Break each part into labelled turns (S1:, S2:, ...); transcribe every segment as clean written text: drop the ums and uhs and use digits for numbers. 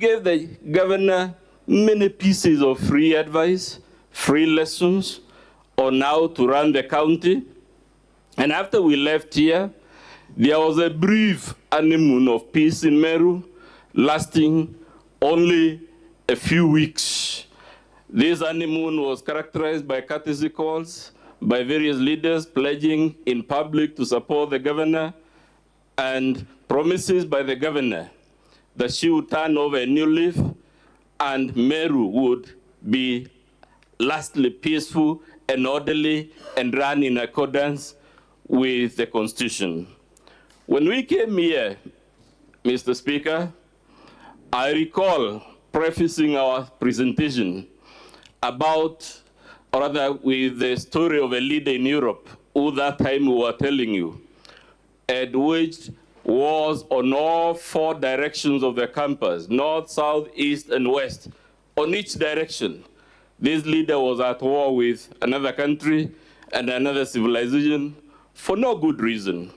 S1: Gave the governor many pieces of free advice, free lessons on how to run the county. And after we left here, there was a brief honeymoon of peace in Meru, lasting only a few weeks. This honeymoon was characterized by courtesy calls by various leaders pledging in public to support the governor and promises by the governor that she would turn over a new leaf and Meru would be lastly peaceful and orderly and run in accordance with the Constitution. When we came here, Mr. Speaker, I recall prefacing our presentation about, or rather with the story of a leader in Europe who that time we were telling you had waged wars on all 4 directions of the campus, north, south, east, and west. On each direction, this leader was at war with another country and another civilization for no good reason.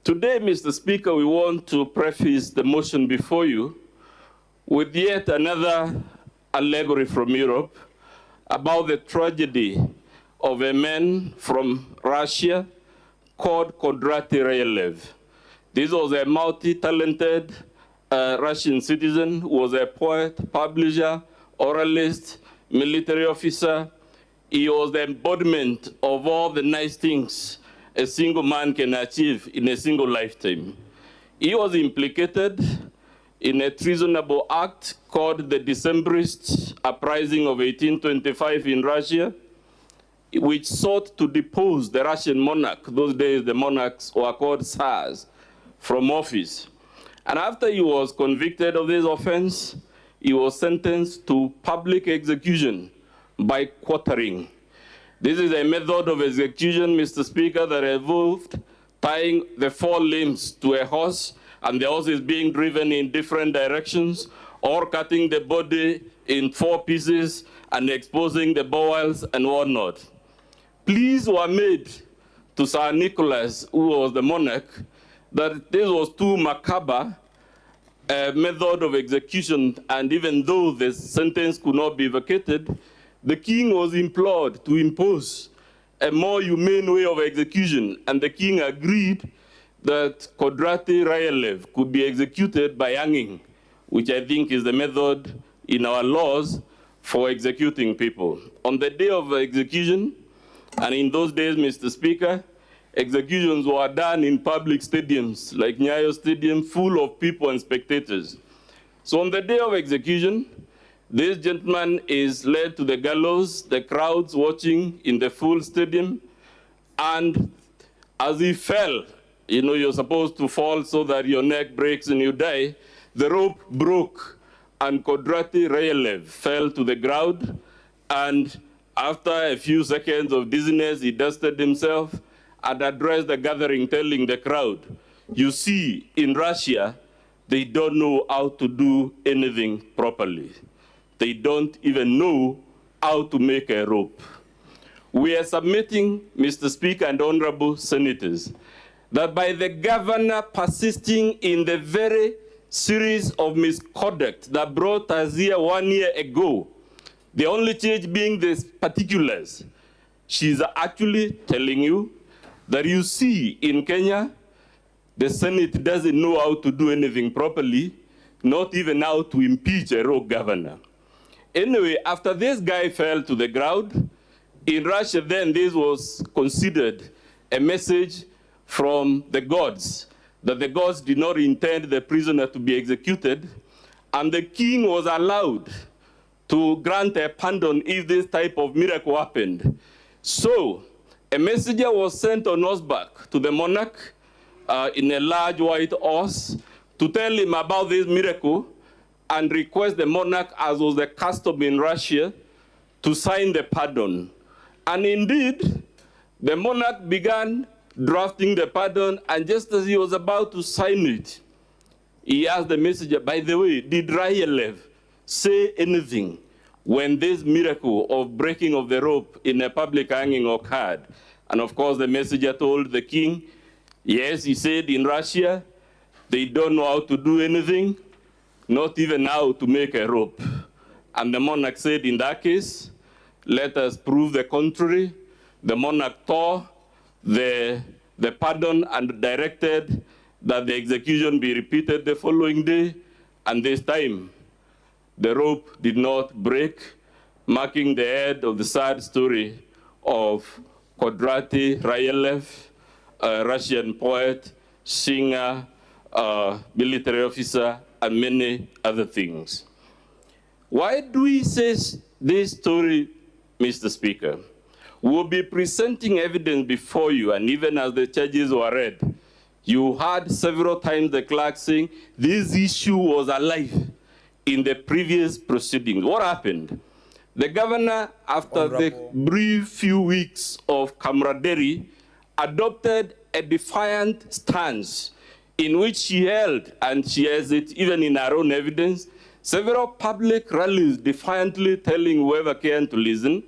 S1: Today, Mr. Speaker, we want to preface the motion before you with yet another allegory from Europe about the tragedy of a man from Russia called Ryleyev. This was a multi-talented Russian citizen who was a poet, publisher, oralist, military officer. He was the embodiment of all the nice things a single man can achieve in a single lifetime. He was implicated in a treasonable act called the Decembrist Uprising of 1825 in Russia, which sought to depose the Russian monarch. Those days, the monarchs were called Tsars, from office. And after he was convicted of this offense, he was sentenced to public execution by quartering. This is a method of execution, Mr. Speaker, that involved tying the 4 limbs to a horse, and the horse is being driven in different directions, or cutting the body in 4 pieces and exposing the bowels and whatnot. Pleas were made to Sir Nicholas, who was the monarch, that this was too macabre a method of execution, and even though the sentence could not be vacated, the king was implored to impose a more humane way of execution, and the king agreed that Ryleyev could be executed by hanging, which I think is the method in our laws for executing people. On the day of execution, and in those days, Mr. Speaker, executions were done in public stadiums, like Nyayo Stadium, full of people and spectators. So on the day of execution, this gentleman is led to the gallows, the crowds watching in the full stadium, and as he fell, you know, you're supposed to fall so that your neck breaks and you die, the rope broke, and Ryleyev fell to the ground, and after a few seconds of dizziness, he dusted himself and addressed the gathering, telling the crowd, you see, in Russia, they don't know how to do anything properly. They don't even know how to make a rope. We are submitting, Mr. Speaker and honorable senators, that by the governor persisting in the very series of misconduct that brought us here 1 year ago, the only change being the particulars, she's actually telling you that you see in Kenya, the Senate doesn't know how to do anything properly, not even how to impeach a rogue governor. Anyway, after this guy fell to the ground, in Russia then this was considered a message from the gods, that the gods did not intend the prisoner to be executed, and the king was allowed to grant a pardon if this type of miracle happened. So, a messenger was sent on horseback to the monarch in a large white horse to tell him about this miracle and request the monarch, as was the custom in Russia, to sign the pardon. And indeed, the monarch began drafting the pardon, and just as he was about to sign it, he asked the messenger, by the way, did Ryleyev say anything when this miracle of breaking of the rope in a public hanging occurred? And of course, the messenger told the king, yes, he said in Russia, they don't know how to do anything. not even how to make a rope. And the monarch said, in that case, let us prove the contrary. The monarch tore the pardon and directed that the execution be repeated the following day, and this time the rope did not break, marking the end of the sad story of Kodraty Ryleyev, a Russian poet, singer, military officer, and many other things. Why do we say this story, Mr. Speaker? We'll be presenting evidence before you, and even as the charges were read, you heard several times the clerk saying this issue was alive in the previous proceedings. What happened? The governor, after the brief few weeks of camaraderie, adopted a defiant stance in which she held, and she has it even in her own evidence, several public rallies defiantly telling whoever can to listen,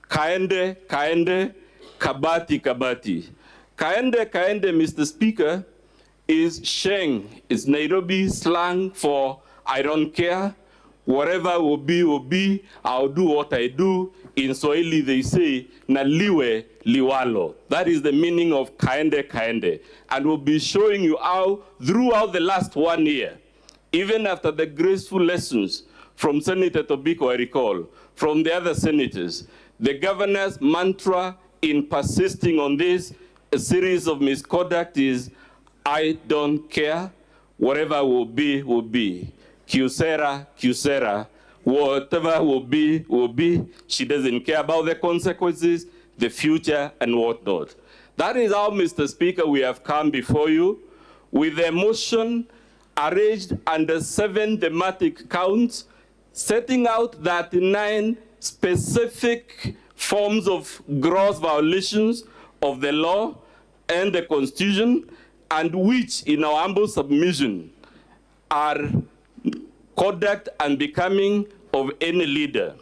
S1: kaende, kaende, kabati, kabati. Kaende, kaende, Mr. Speaker, is Sheng. It's Nairobi slang for I don't care. Whatever will be, I'll do what I do. In Swahili, they say, na liwe liwalo. That is the meaning of kaende, kaende. And we'll be showing you how, throughout the last 1 year, even after the graceful lessons from Senator Tobiko, I recall, from the other senators, the governor's mantra in persisting on this, a series of misconduct is, I don't care, whatever will be, will be. Kyocera, kyocera, whatever will be. She doesn't care about the consequences, the future, and whatnot. That is how, Mr. Speaker, we have come before you with a motion arranged under 7 thematic counts, setting out 39 specific forms of gross violations of the law and the Constitution, and which, in our humble submission, are conduct and becoming of any leader.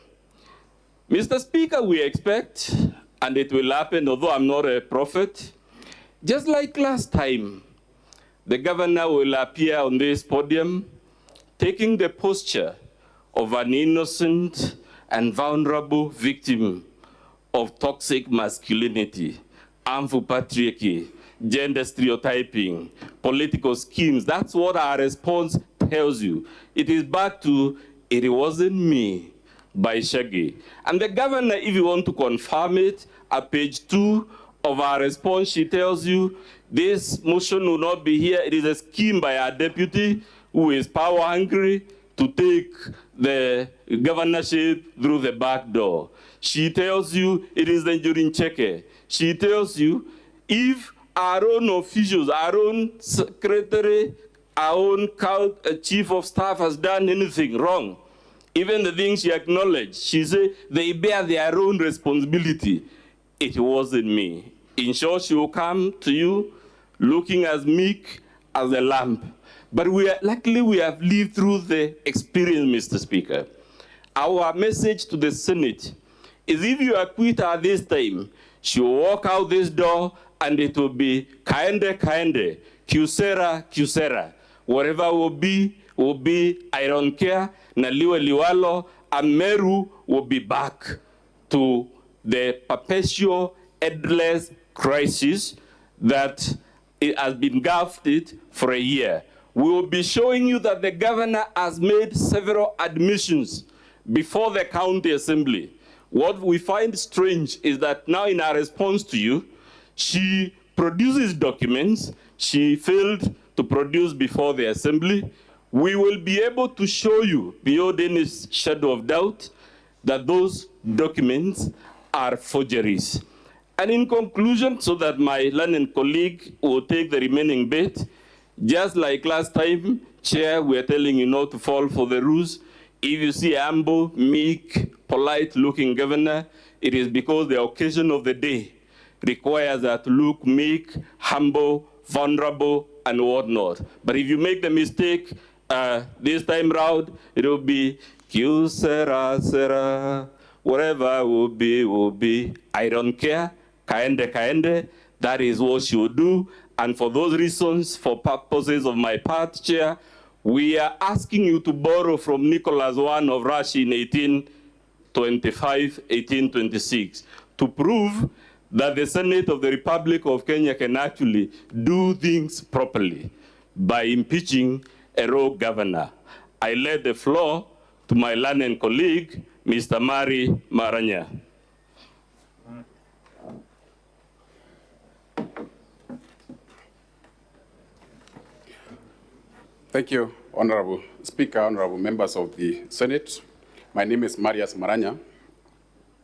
S1: Mr. Speaker, we expect, and it will happen, although I'm not a prophet, just like last time, the governor will appear on this podium taking the posture of an innocent and vulnerable victim of toxic masculinity, harmful patriarchy, gender stereotyping, political schemes. That's what our response tells you. It is back to, it wasn't me, by Shaggy. And the governor, if you want to confirm it, at page 2 of our response, she tells you, this motion will not be here. It is a scheme by our deputy who is power hungry to take the governorship through the back door. She tells you it is the Njuri. She tells you if our own officials, our own secretary, our own chief of staff has done anything wrong, even the things she acknowledged, she said they bear their own responsibility. It wasn't me. In short, she will come to you looking as meek as a lamb. But luckily we have lived through the experience, Mr. Speaker. Our message to the Senate is if you acquit her this time, she will walk out this door and it will be kaende, kaende, kyocera, kyocera. Whatever will be, I don't care, na liwe liwalo, and MERU will be back to the perpetual, endless crisis that it has been engulfed for a year. We will be showing you that the governor has made several admissions before the county assembly. What we find strange is that now in our response to you, she produces documents she failed to produce before the assembly. We will be able to show you beyond any shadow of doubt that those documents are forgeries. And in conclusion, so that my learned colleague will take the remaining bit, just like last time, Chair, we are telling you not to fall for the ruse. If you see a humble, meek, polite-looking governor, it is because the occasion of the day requires that to look meek, humble, vulnerable, and whatnot. But if you make the mistake this time round, it will be, kyocera, sera, whatever will be. I don't care. Kaende, kaende. That is what she will do. And for those reasons, for purposes of my part, Chair, We are asking you to borrow from Nicholas I of Russia in 1825, 1826, to prove that the Senate of the Republic of Kenya can actually do things properly by impeaching a rogue governor. I led the floor to my learned colleague, Mr. Mari Maranya.
S2: Thank you, Honorable Speaker, honorable members of the Senate. My name is Marius Maranya.